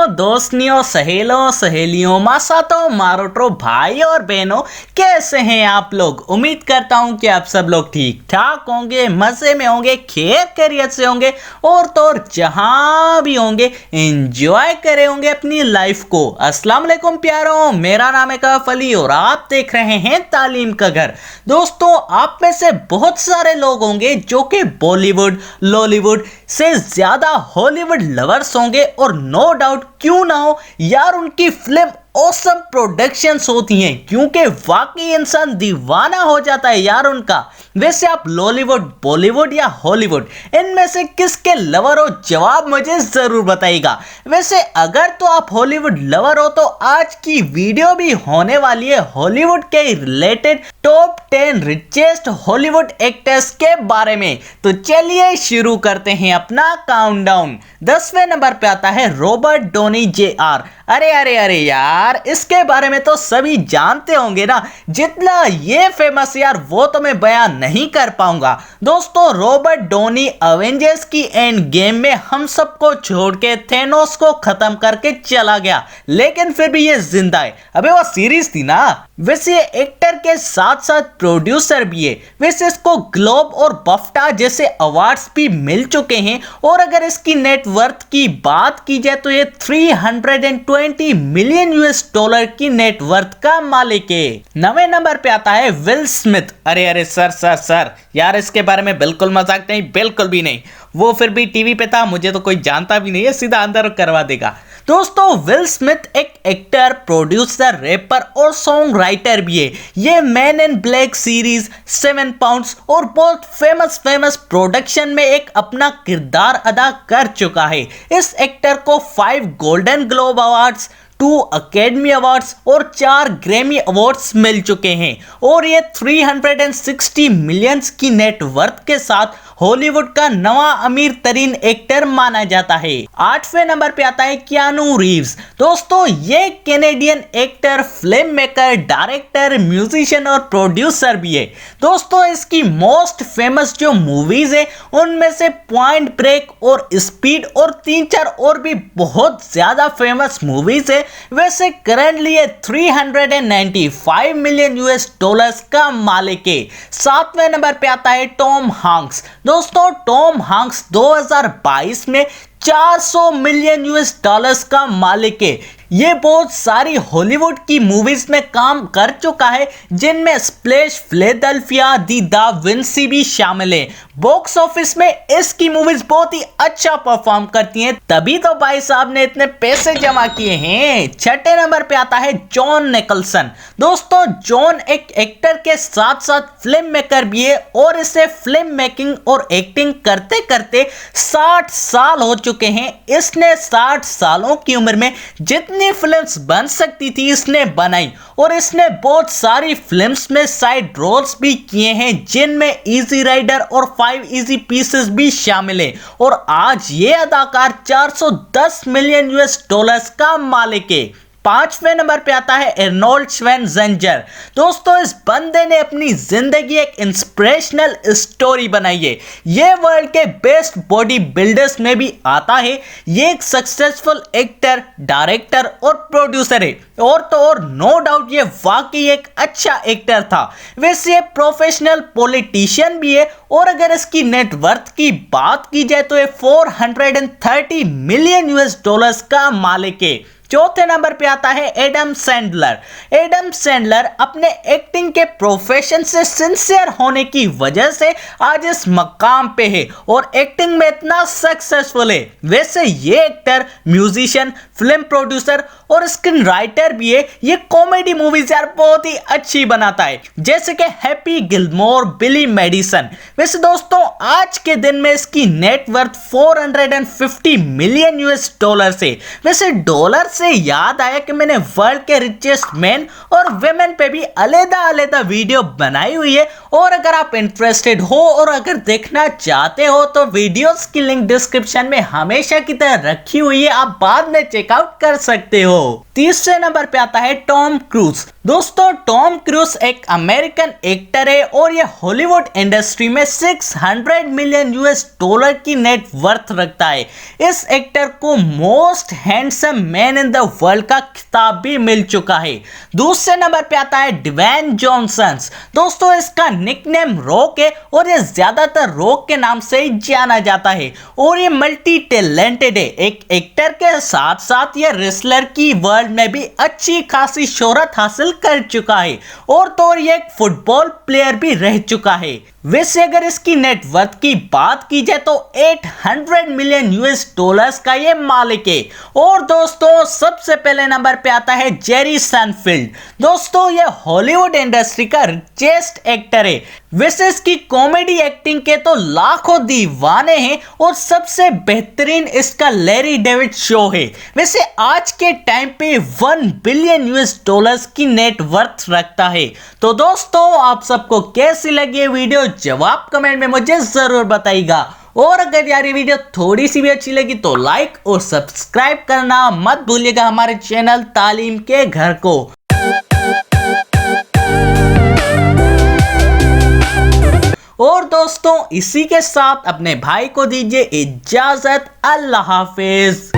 दोस्तनियों, सहेलों, सहेलियों, मासातों, मारोटो, भाई और बहनों, कैसे हैं आप लोग। उम्मीद करता हूं कि आप सब लोग ठीक ठाक होंगे, मजे में होंगे, खैर खैरियत से होंगे और तो और जहां भी होंगे एंजॉय करे होंगे अपनी लाइफ को। अस्सलाम वालेकुम प्यारों, मेरा नाम है कैफ अली और आप देख रहे हैं तालीम का घर। दोस्तों, आप में से बहुत सारे लोग होंगे जो कि बॉलीवुड, लॉलीवुड से ज्यादा हॉलीवुड लवर्स होंगे और नो डाउट क्यों ना हो यार, उनकी फिल्म ऑसम प्रोडक्शंस होती हैं क्योंकि वाकई इंसान दीवाना हो जाता है यार उनका। वैसे आप लॉलीवुड, बॉलीवुड या हॉलीवुड इनमें से किसके लवर हो, जवाब मुझे जरूर बताइएगा। वैसे अगर तो आप हॉलीवुड लवर हो तो आज की वीडियो भी होने वाली है हॉलीवुड के related top 10 richest Hollywood actors के बारे में। तो चलिए शुरू करते हैं अपना काउंटडाउन। 10वें नंबर पे आता है रॉबर्ट डॉनी Jr। अरे अरे अरे यार, इसके बारे में तो सभी जानते होंगे ना, जितना ये फेमस यार वो तो मैं बयान नहीं कर पाऊंगा। दोस्तों, रॉबर्ट डॉनी अवेंजर्स की एंड गेम में हम सबको छोड़ के थेनोस को खत्म करके चला गया, लेकिन फिर भी ये जिंदा है। अबे वो सीरीज थी ना। वैसे ये एक्टर के साथ साथ प्रोड्यूसर भी है। वैसे इसको ग्लोब और बफ्टा जैसे अवार्ड्स भी मिल चुके हैं और अगर इसकी नेटवर्थ की बात की जाए तो ये 320 मिलियन US$ की नेटवर्थ का मालिक है। 9वें नंबर पे आता है विल स्मिथ। अरे अरे सर यार, इसके बारे में बिल्कुल मजाक नहीं, बिल्कुल भी नहीं। वो फिर भी टीवी पे था, मुझे तो कोई जानता भी नहीं है, सीधा अंदर करवा देगा। दोस्तों, विल स्मिथ एक एक्टर, प्रोड्यूसर, रैपर और सॉन्ग राइटर भी है। ये man in black series, 7 pounds और बहुत फेमस प्रोडक्शन में एक अपना किरदार अदा कर चुका है। इस एक्टर को 5 golden globe awards, 2 academy awards और 4 ग्रैमी अवार्ड्स मिल चुके हैं और ये 360 मिलियंस की नेटवर्थ के साथ हॉलीवुड का नवा अमीर तरीन एक्टर माना जाता है। 8वें नंबर पे आता है कियानू रीव्स। दोस्तों, ये Canadian actor, film maker, director, musician और प्रोड्यूसर भी है। दोस्तों, इसकी मोस्ट फेमस जो मूवीज है उनमें से पॉइंट ब्रेक और स्पीड और 3-4 और भी बहुत ज्यादा फेमस मूवीज है। वैसे करंटली ये 395 मिलियन US$ का मालिक है। 7वें नंबर पे आता है टॉम हैंक्स। दोस्तों, टॉम हैंक्स 2022 में 400 मिलियन US$ का मालिक है। ये बहुत सारी हॉलीवुड की मूवीज में काम कर चुका है, जिनमें स्प्लैश, फिलाडेल्फिया, दी दा विंसी भी शामिल है। बॉक्स ऑफिस में इसकी मूवीज बहुत ही अच्छा परफॉर्म करती हैं, तभी तो भाई साहब ने इतने पैसे जमा किए हैं। 6ठे नंबर पे आता है जॉन निकल्सन। दोस्तों, जॉन एक एक्टर के साथ साथ फिल्म मेकर भी है और इसे फिल्म मेकिंग और एक्टिंग करते करते 60 साल हो चुके हैं। इसने 60 सालों की उम्र में जितनी फिल्म्स बन सकती थी इसने बनाई और इसने बहुत सारी फिल्म्स में साइड रोल्स भी किए हैं, जिनमें इजी राइडर और 5 इजी पीसेस भी शामिल है और आज ये अदाकार 410 मिलियन US$ का मालिक है। 5वें नंबर पे आता है अर्नोल्ड श्वार्ज़नेगर। दोस्तों, इस बंदे ने अपनी जिंदगी एक इंस्पिरेशनल स्टोरी बनाई है। ये वर्ल्ड के बेस्ट बॉडी बिल्डर्स में भी आता है। ये एक सक्सेसफुल एक्टर, डायरेक्टर और प्रोड्यूसर है और तो और नो डाउट ये वाकई एक अच्छा एक्टर था। वैसे ये प्रोफेशनल पॉलिटिशियन भी है और अगर इसकी नेटवर्थ की बात की जाए तो ये 430 मिलियन US$ का मालिक है। 4थे नंबर पे आता है एडम सैंडलर। एडम सैंडलर अपने एक्टिंग के प्रोफेशन से सिंसियर होने की वजह से आज इस मकाम पे है और एक्टिंग में इतना सक्सेसफुल है। वैसे ये एक्टर, म्यूजिशियन, फिल्म प्रोड्यूसर और स्क्रीन राइटर भी है। ये कॉमेडी मूवीज यार बहुत ही अच्छी बनाता है, जैसे कि हैप्पी गिलमोर, बिली मेडिसन। वैसे दोस्तों, आज के दिन में इसकी नेटवर्थ 450 मिलियन US$ है। वैसे डॉलर से याद आया कि मैंने वर्ल्ड के रिचेस्ट मैन और वेमेन पे भी अलग-अलग वीडियो बनाई हुई है और अगर आप इंटरेस्टेड हो और अगर देखना चाहते हो तो वीडियोस की लिंक डिस्क्रिप्शन में हमेशा की तरह रखी हुई है, आप बाद में चेकआउट कर सकते हो। 30वें नंबर पे आता है टॉम क्रूज। दोस्तों टॉम क्रूज एक अमेरिकन एक्टर है और ये हॉलीवुड इंडस्ट्री में 600 मिलियन यूएस डॉलर की नेट वर्थ रखता है। इस एक्टर को most handsome man in the world का खिताब भी मिल चुका है। दूसरे नंबर पे आता है ड्वेन जॉनसन। दोस्तों इसका निकनेम रॉक है और ये ज्यादातर रॉक के नाम से ही जाना जाता है और ये मल्टी टैलेंटेड है। एक एक्टर के साथ साथ ये रेसलर की वर्ल्ड में भी अच्छी खासी शोहरत हासिल कर चुका है और तो और ये एक फुटबॉल प्लेयर भी रह चुका है। वैसे अगर इसकी नेटवर्थ की बात की जाए तो 800 मिलियन यूएस डॉलर्स का ये मालिक है। और दोस्तों सबसे पहले नंबर पे आता है जेरी सेनफील्ड। दोस्तों ये हॉलीवुड इंडस्ट्री का रिचेस्ट एक्टर है। वैसे इसकी कॉमेडी एक्टिंग के तो लाखों दीवाने हैं और सबसे बेहतरीन इसका लैरी डेविड शो है। वैसे आज के टाइम पे 1 बिलियन यूएस डॉलर्स की नेटवर्थ रखता है। तो दोस्तों आप सबको कैसी लगी वीडियो जवाब कमेंट में मुझे जरूर बताइएगा। और अगर यार ये वीडियो थोड़ी सी भी अच्छी लगी तो लाइक और सब्सक्राइब करना मत भूलिएगा हमारे चैनल तालीम के घर को। और दोस्तों इसी के साथ अपने भाई को दीजिए इजाजत। अल्लाह हाफिज।